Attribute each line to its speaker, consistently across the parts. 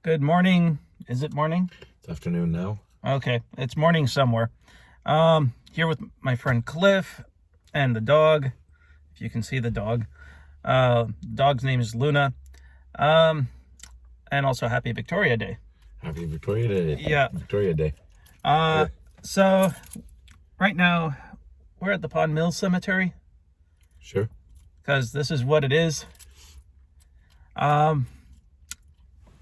Speaker 1: Good morning. Is it morning?
Speaker 2: It's afternoon now.
Speaker 1: Okay, it's morning somewhere. Here with my friend Cliff and the dog. If you can see the dog. Dog's name is Luna. And also happy Victoria Day.
Speaker 2: Happy Victoria Day.
Speaker 1: Yeah.
Speaker 2: Victoria Day.
Speaker 1: So right now we're at the Pond Mills Cemetery.
Speaker 2: Sure.
Speaker 1: Because this is what it is.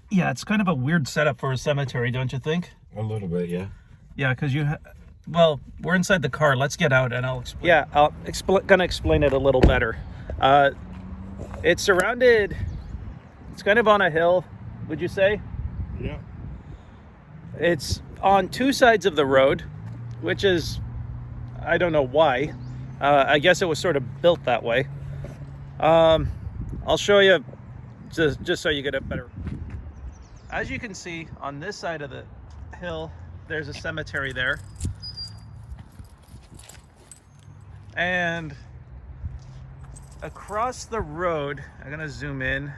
Speaker 1: Yeah, it's kind of a weird setup for a cemetery, don't you think?
Speaker 2: A little bit, yeah.
Speaker 1: Yeah, because well, we're inside the car. Let's get out and I'll explain. Yeah, gonna explain it a little better. It's surrounded, it's kind of on a hill, would you say?
Speaker 2: Yeah.
Speaker 1: It's on two sides of the road, which is, I don't know why. I guess it was sort of built that way. I'll show you just so you get a better. As you can see, on this side of the hill, there's a cemetery there. And across the road, I'm gonna zoom in,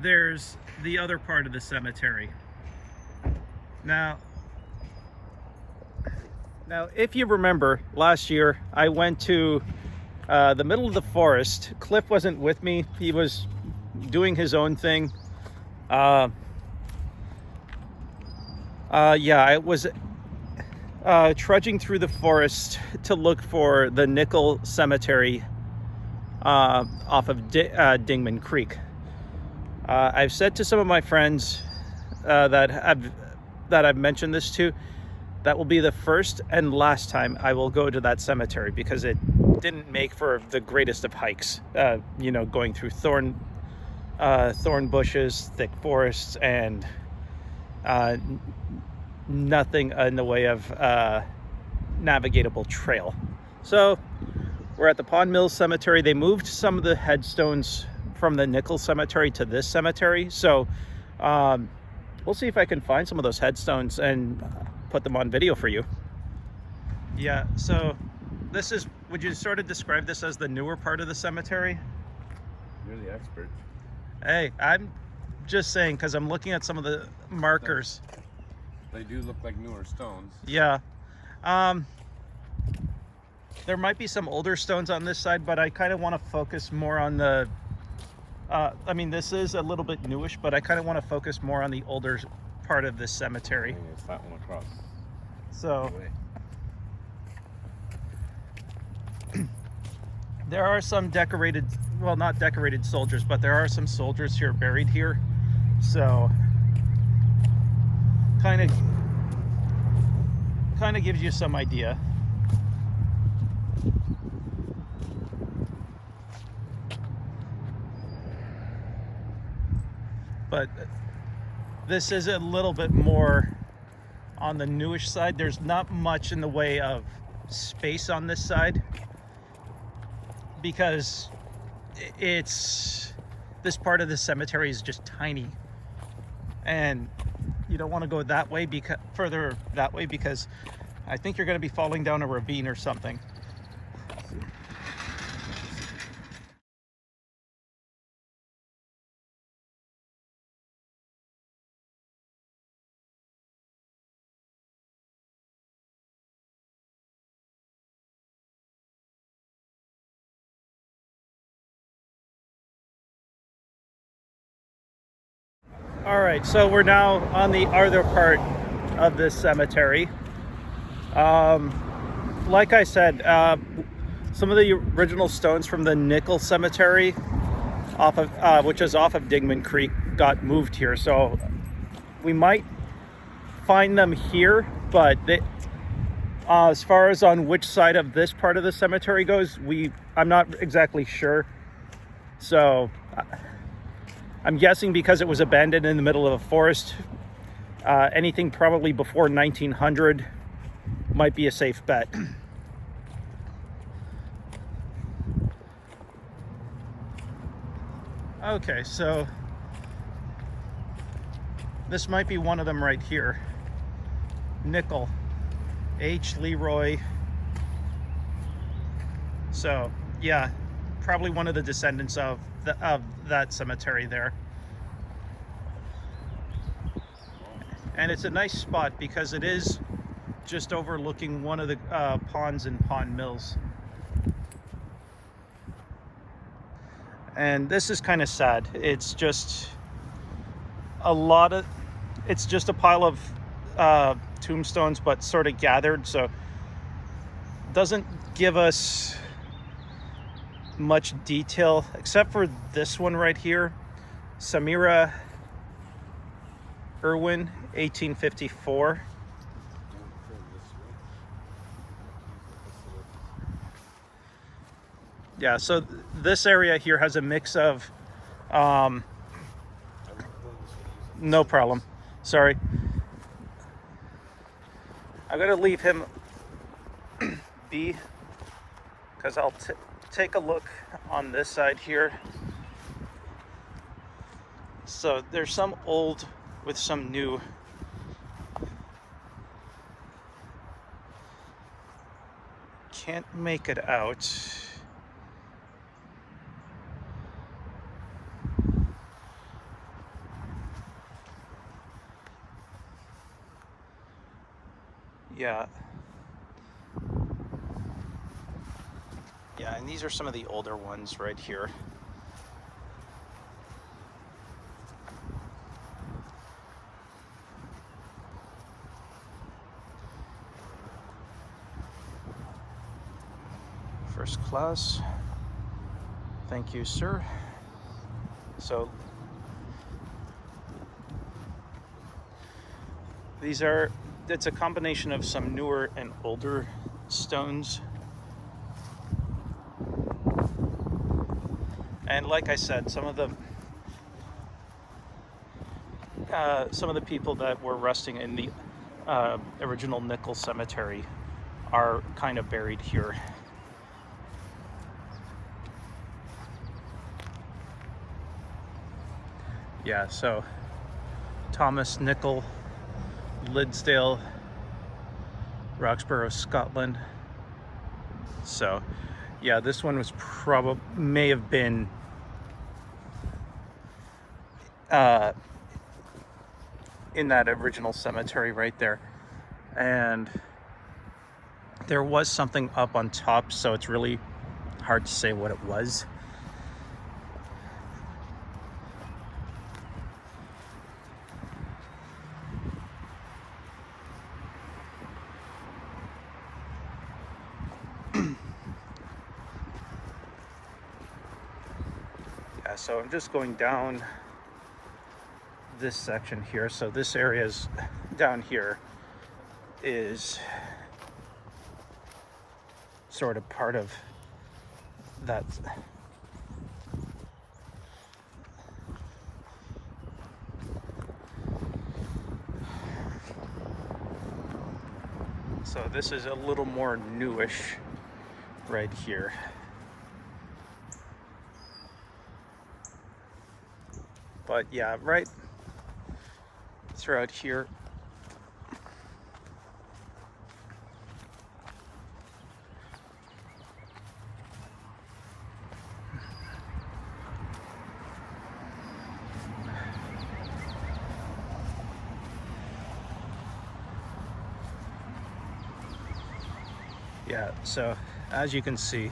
Speaker 1: there's the other part of the cemetery. Now, if you remember, last year I went to the middle of the forest. Cliff wasn't with me. He was doing his own thing. Yeah, I was trudging through the forest to look for the Nickel Cemetery off of Dingman Creek. I've said to some of my friends that I've mentioned this to, that will be the first and last time I will go to that cemetery, because it didn't make for the greatest of hikes. You know, going through thorn bushes, thick forests, and nothing in the way of navigatable trail. So we're at the Pond Mills Cemetery. They moved some of the headstones from the Nickel Cemetery to this cemetery. So we'll see if I can find some of those headstones and put them on video for you. Yeah, so this is, would you sort of describe this as the newer part of the cemetery?
Speaker 2: You're the expert.
Speaker 1: Hey, I'm just saying, because I'm looking at some of the markers.
Speaker 3: They do look like newer stones.
Speaker 1: Yeah. There might be some older stones on this side, but I kind of want to focus more on the I mean, this is a little bit newish, but I kind of want to focus more on the older part of this cemetery.
Speaker 3: I think it's that one across.
Speaker 1: So there are some decorated, well, not decorated soldiers, but there are some soldiers here buried here. So kind of gives you some idea. But this is a little bit more on the newish side. There's not much in the way of space on this side, because this part of the cemetery is just tiny, and you don't want to go that way, further that way, because I think you're going to be falling down a ravine or something. All right, so we're now on the other part of this cemetery. Like I said, some of the original stones from the Nickel Cemetery, which is off of Dingman Creek, got moved here. So we might find them here, but as far as on which side of this part of the cemetery goes, I'm not exactly sure. So I'm guessing because it was abandoned in the middle of a forest, anything probably before 1900 might be a safe bet. Okay, so this might be one of them right here. Nickel, H. Leroy. So yeah, probably one of the descendants of that cemetery there. And it's a nice spot because it is just overlooking one of the ponds and pond mills. And this is kind of sad. It's just it's just a pile of tombstones, but sort of gathered, so doesn't give us much detail except for this one right here, Samira Irwin, 1854. Yeah, so this area here has a mix of no problem, sorry, I'm gonna leave him be because I'll take a look on this side here. So there's some old with some new. Can't make it out. Yeah. Yeah, and these are some of the older ones right here. First class. Thank you, sir. So it's a combination of some newer and older stones. And like I said, some of the people that were resting in the original nickel cemetery are kind of buried here. Yeah, so Thomas Nickel, Lidsdale, Roxborough, Scotland. So yeah, this one was may have been in that original cemetery right there, and there was something up on top, so it's really hard to say what it was. Yeah, so I'm just going down this section here. So this area is down here is sort of part of that. So this is a little more newish right here. But yeah, right throughout here, yeah, so as you can see,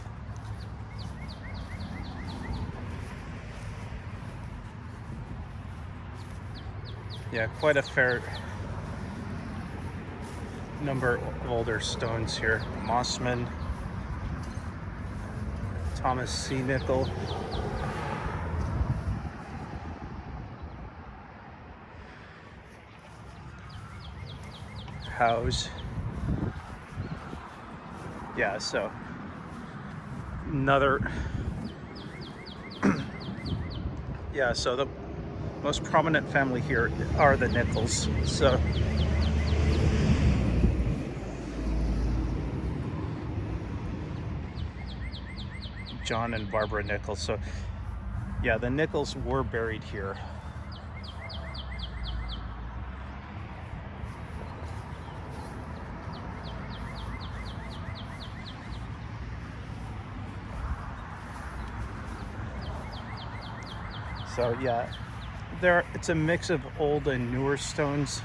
Speaker 1: yeah, quite a fair number of older stones here. Mossman, Thomas C. Nickel, Howes. Yeah, so another yeah, so the most prominent family here are the Nichols. So John and Barbara Nichols. So yeah, the Nichols were buried here. So yeah, it's a mix of old and newer stones.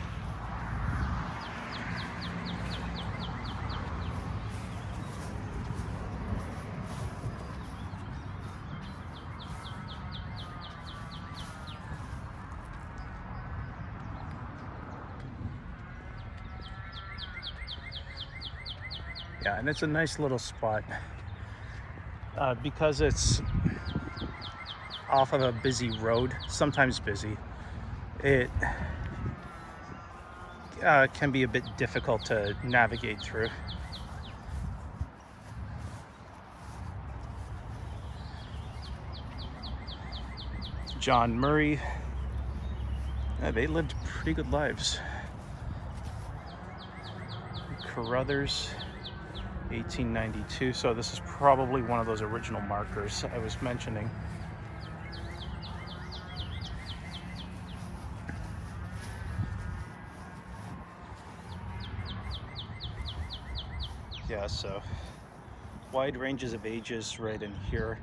Speaker 1: Yeah, and it's a nice little spot. Because it's off of a busy road, sometimes busy, it can be a bit difficult to navigate through. John Murray, they lived pretty good lives. Carruthers, 1892, so this is probably one of those original markers I was mentioning. Yeah, so wide ranges of ages right in here.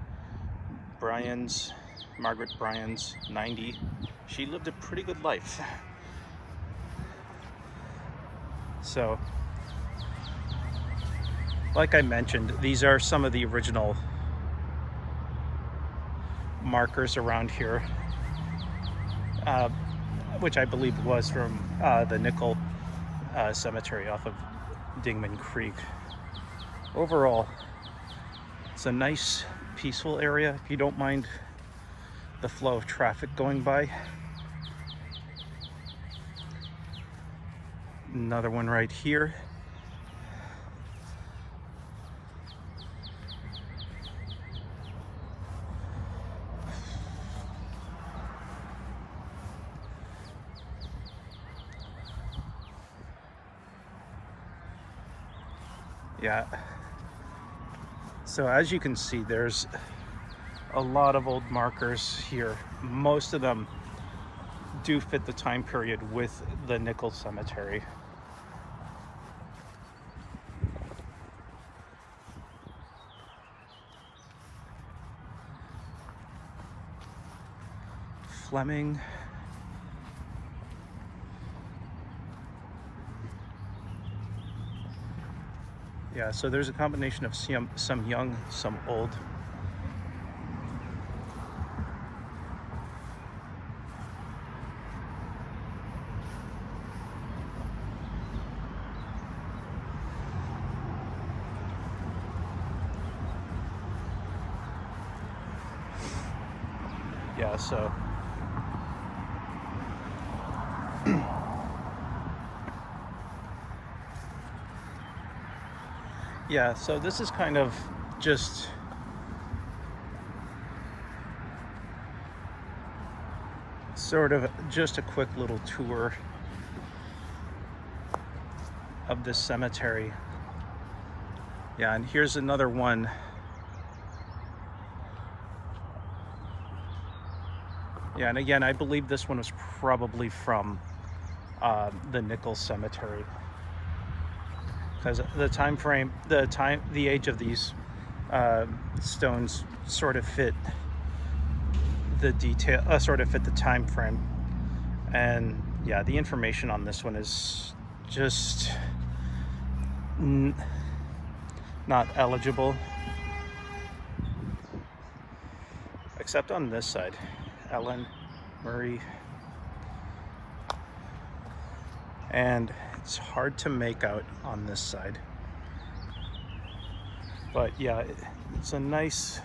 Speaker 1: Margaret Bryan's 90. She lived a pretty good life. So, like I mentioned, these are some of the original markers around here, which I believe was from the Nickel Cemetery off of Dingman Creek. Overall, it's a nice, peaceful area if you don't mind the flow of traffic going by. Another one right here. Yeah. So as you can see, there's a lot of old markers here. Most of them do fit the time period with the Nickel Cemetery. Fleming. Yeah, so there's a combination of some young, some old. Yeah, so yeah, so this is kind of just sort of just a quick little tour of this cemetery. Yeah, and here's another one. Yeah, and again, I believe this one was probably from the Nickel Cemetery, because the age of these stones sort of fit the time frame, and yeah, the information on this one is just not eligible, except on this side. Ellen Murray, and it's hard to make out on this side, but yeah, it's a nice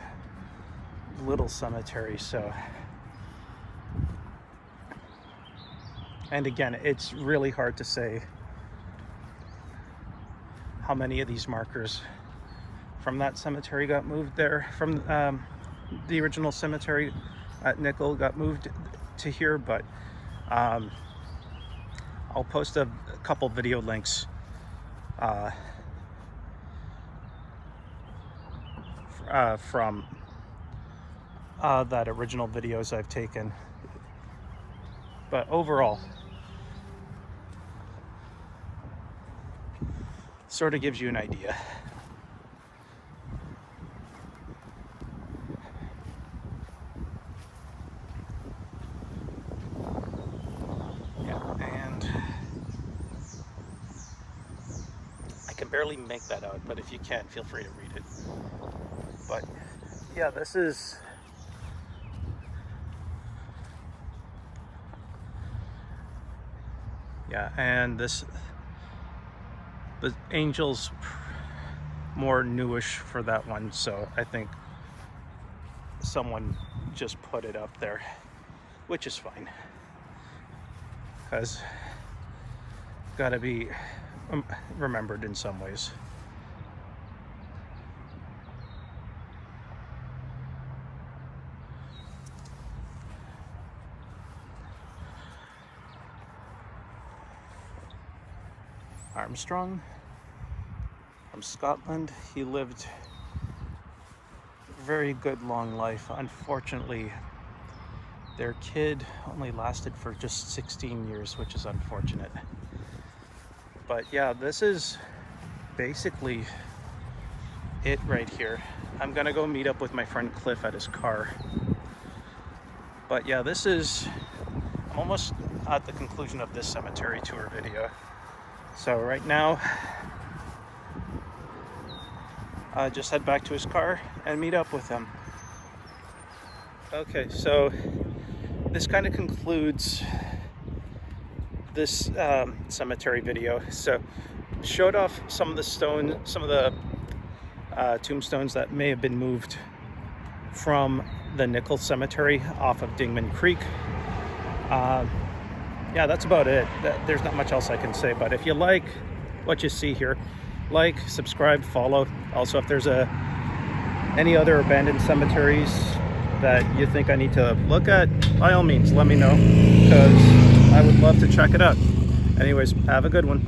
Speaker 1: little cemetery. So, and again, it's really hard to say how many of these markers from that cemetery got moved there, from the original cemetery at Nickel got moved to here, but I'll post a couple video links from that original videos I've taken. But overall, sort of gives you an idea. Barely make that out, but if you can, feel free to read it. But yeah, this is and the angels more newish for that one, so I think someone just put it up there, which is fine, because gotta be remembered in some ways. Armstrong from Scotland. He lived a very good long life. Unfortunately, their kid only lasted for just 16 years, which is unfortunate. But yeah, this is basically it right here. I'm gonna go meet up with my friend Cliff at his car. But yeah, I'm almost at the conclusion of this cemetery tour video. So right now, just head back to his car and meet up with him. Okay, so this kind of concludes this cemetery video. So showed off some of the tombstones that may have been moved from the Nickel Cemetery off of Dingman Creek. Yeah, that's about it. There's not much else I can say, but if you like what you see here, like, subscribe, follow. Also, if there's any other abandoned cemeteries that you think I need to look at, by all means, let me know, because I would love to check it out. Anyways, have a good one.